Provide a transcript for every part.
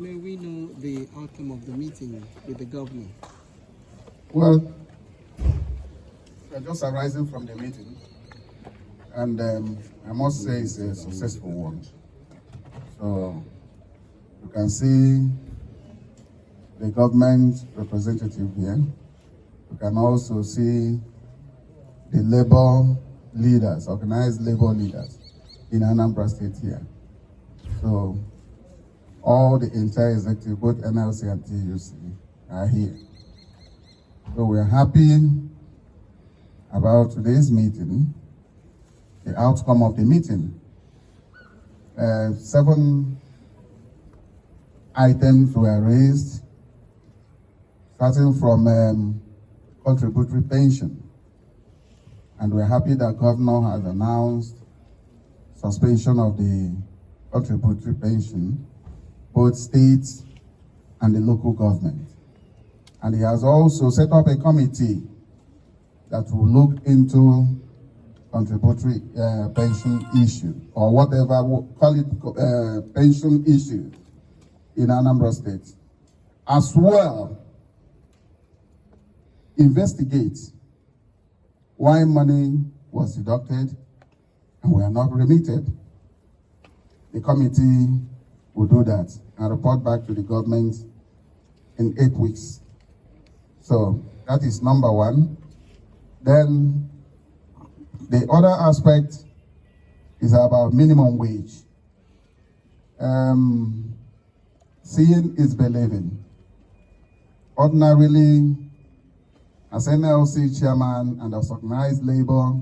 May we know the outcome of the meeting with the governor? Well, we're just arising from the meeting, and I must say it's a successful one. So you can see the government representative here. You can also see the labor leaders, organized labor leaders in Anambra State here. So all the entire executive, both NLC and TUC, are here. So we're happy about today's meeting, the outcome of the meeting. 7 items were raised, starting from contributory pension. And we're happy that Governor has announced suspension of the contributory pension, both states and the local government. And he has also set up a committee that will look into contributory pension issue, or whatever we'll call it, pension issue in Anambra State. As well, investigate why money was deducted and were not remitted. The committee will do that and report back to the government in 8 weeks. So that is number one. Then the other aspect is about minimum wage. Seeing is believing. Ordinarily, as NLC Chairman and as organized labor,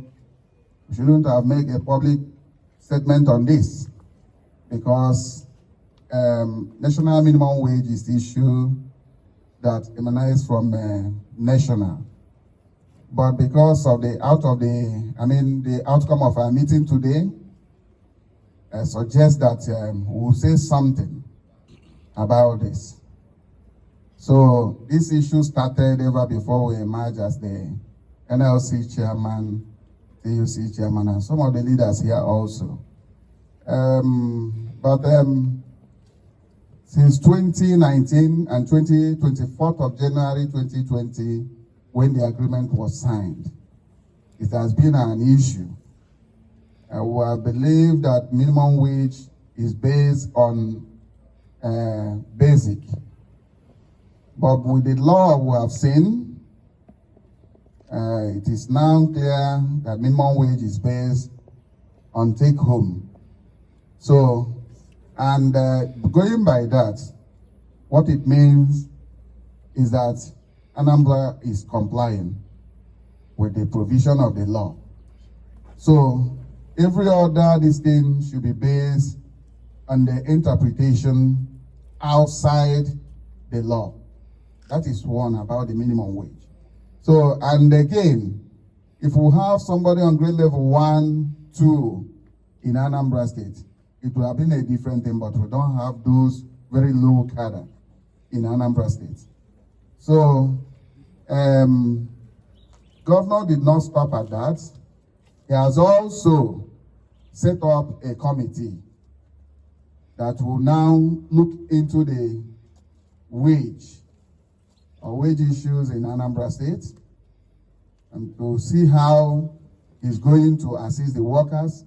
we shouldn't have made a public statement on this, because national minimum wage is the issue that emanates from national. But because of the outcome of our meeting today, suggests that we'll say something about this. So this issue started ever before we emerged as the NLC Chairman, TUC Chairman, and some of the leaders here also. Since 2019 and 24th of January 2020, when the agreement was signed, it has been an issue. We believe that minimum wage is based on basic. But with the law we have seen, it is now clear that minimum wage is based on take home. So, and going by that, what it means is that Anambra is complying with the provision of the law. So every other this thing should be based on the interpretation outside the law. That is one about the minimum wage. So, and again, if we have somebody on grade level 1, 2 in Anambra State, it would have been a different thing, but we don't have those very low cadre in Anambra State. So, Governor did not stop at that. He has also set up a committee that will now look into the wage issues in Anambra State, and to see how he's going to assist the workers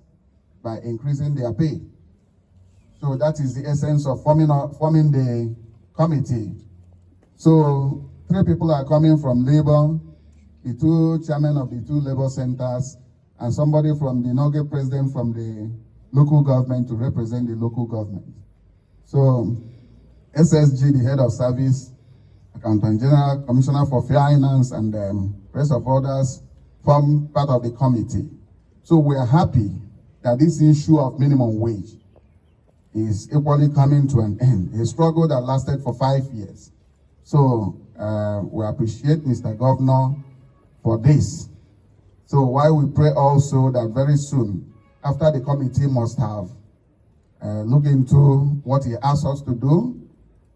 by increasing their pay. So that is the essence of forming the committee. So 3 people are coming from labor, the 2 chairmen of the 2 labor centers, and somebody from the inaugural president from the local government to represent the local government. So SSG, the head of service, Accountant General, Commissioner for Finance, and rest of others form part of the committee. So we are happy that this issue of minimum wage is equally coming to an end. A struggle that lasted for 5 years. So we appreciate Mr. Governor for this. So while we pray also that very soon, after the committee must have looked into what he asked us to do,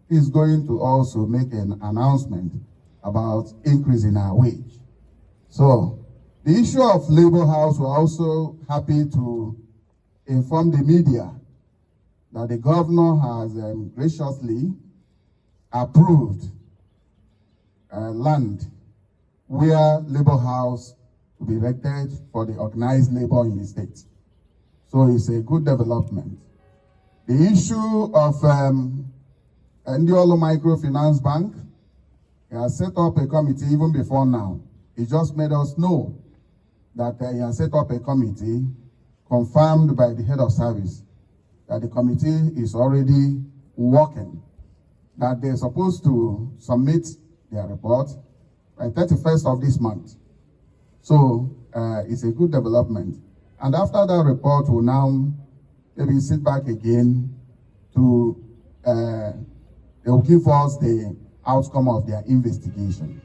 he's going to also make an announcement about increasing our wage. So the issue of Labor House, we're also happy to inform the media that the governor has graciously approved land where labor house will be erected for the organized labor in the state. So it's a good development. The issue of Ndiolo Microfinance Bank, he has set up a committee even before now. He just made us know that he has set up a committee confirmed by the head of service that the committee is already working, that they're supposed to submit their report by 31st of this month. So it's a good development. And after that report, we'll now maybe sit back again to, they will give us the outcome of their investigation.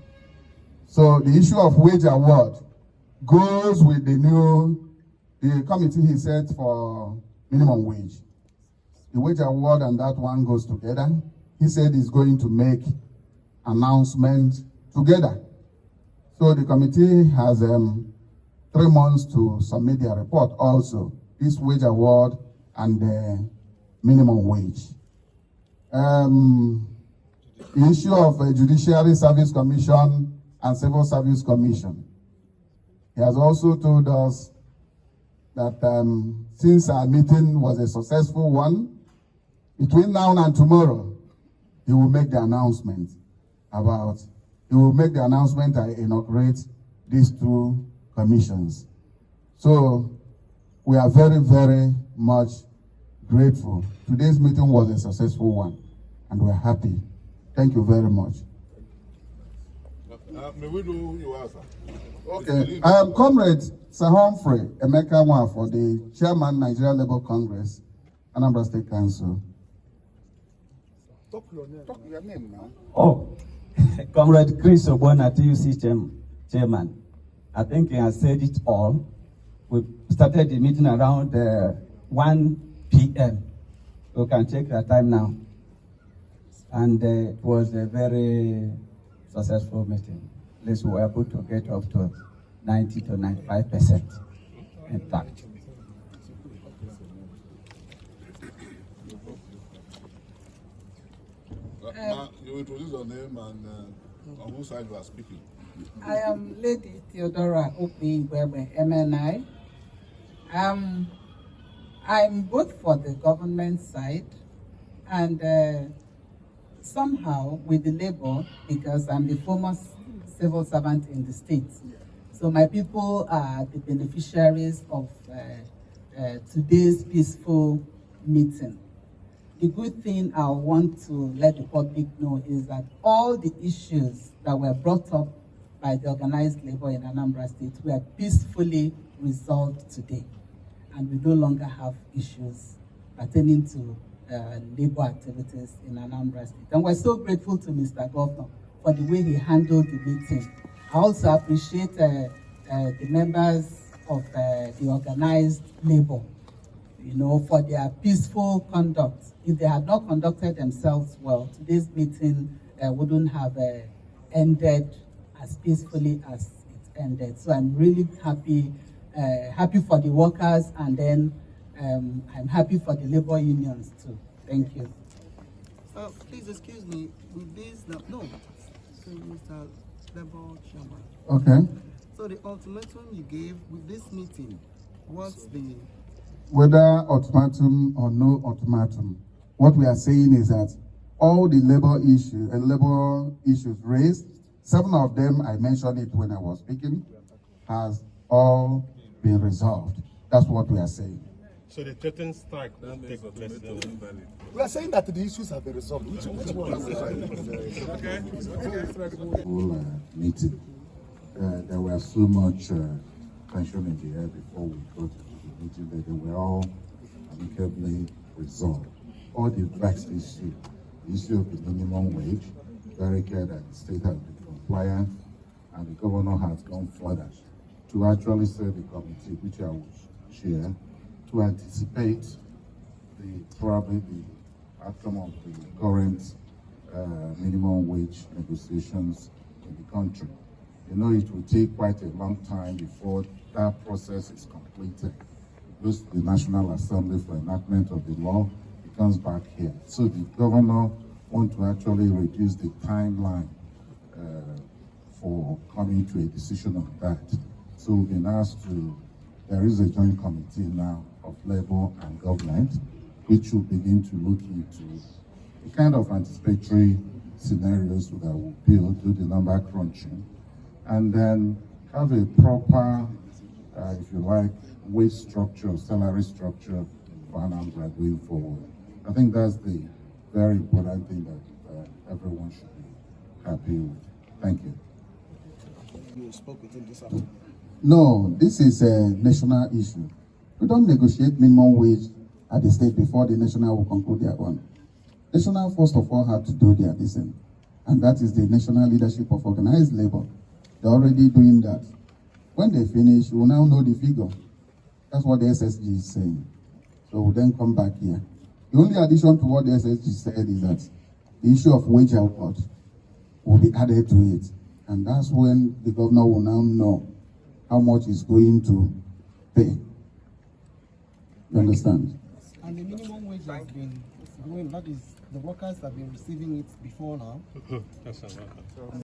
So the issue of wage award goes with the committee he set for minimum wage. The wage award and that one goes together. He said he's going to make announcements together. So the committee has 3 months to submit their report also, this wage award and the minimum wage. The issue of a Judiciary Service Commission and Civil Service Commission. He has also told us that since our meeting was a successful one, between now and tomorrow, he will make the announcement and inaugurate these 2 commissions. So we are very, very much grateful. Today's meeting was a successful one, and we're happy. Thank you very much. May we do your answer? Okay. Comrade Humphrey Nwafor, the Chairman, Nigeria Labour Congress, Anambra State Council. Talk your name now. Oh, Comrade Chris Obona, TUC Chairman. I think he has said it all. We started the meeting around 1 p.m. We can check the time now. And it was a very successful meeting. At least we were able to get up to 90 to 95% intact. You introduce your name and on whose side you are speaking. I am Lady Theodora Okpebwe, MNI. I'm both for the government side and somehow with the labor, because I'm the former civil servant in the state. So my people are the beneficiaries of today's peaceful meeting. The good thing I want to let the public know is that all the issues that were brought up by the organized labor in Anambra State were peacefully resolved today. And we no longer have issues pertaining to labor activities in Anambra State. And we're so grateful to Mr. Governor for the way he handled the meeting. I also appreciate the members of the organized labor, for their peaceful conduct. If they had not conducted themselves well, today's meeting wouldn't have ended as peacefully as it ended. So I'm really happy for the workers, and then I'm happy for the labor unions too. Thank you. Please excuse me, with this, no, so Mr. Labor Chairman. Okay. So the ultimatum you gave with this meeting, what's the... Whether ultimatum or no ultimatum, what we are saying is that all the labor issues raised, 7 of them, I mentioned it when I was speaking, has all been resolved. That's what we are saying. So the threatened strike won't take place. We are saying that the issues have been resolved. Which one is Whole meeting. There was so much tension in the air before we got to the meeting that they were all amicably resolved. All the vexed issue, the issue of the minimum wage, very clear that the state has been compliant, and the governor has gone further to actually serve the committee, which I will chair, to anticipate probably the outcome of the current minimum wage negotiations in the country. It will take quite a long time before that process is completed. It goes to the National Assembly for enactment of the law. It comes back here. So the governor want to actually reduce the timeline for coming to a decision on that. So we've been asked to, there is a joint committee now of Labour and Government, which will begin to look into the kind of anticipatory scenarios that will build, do the number crunching, and then have a proper, if you like, wage structure, salary structure for Anambra going forward. I think that's the very important thing that everyone should be happy with. Thank you. You spoke with him this afternoon. No, this is a national issue. We don't negotiate minimum wage at the state before the national will conclude their own. National, first of all, have to do their listen, and that is the national leadership of organized labor. They're already doing that. When they finish, we'll now know the figure. That's what the SSG is saying. So we'll then come back here. The only addition to what the SSG said is that the issue of wage award will be added to it. And that's when the governor will now know how much he's going to pay. You understand? And the minimum wage has been going, that is, the workers have been receiving it before now. That's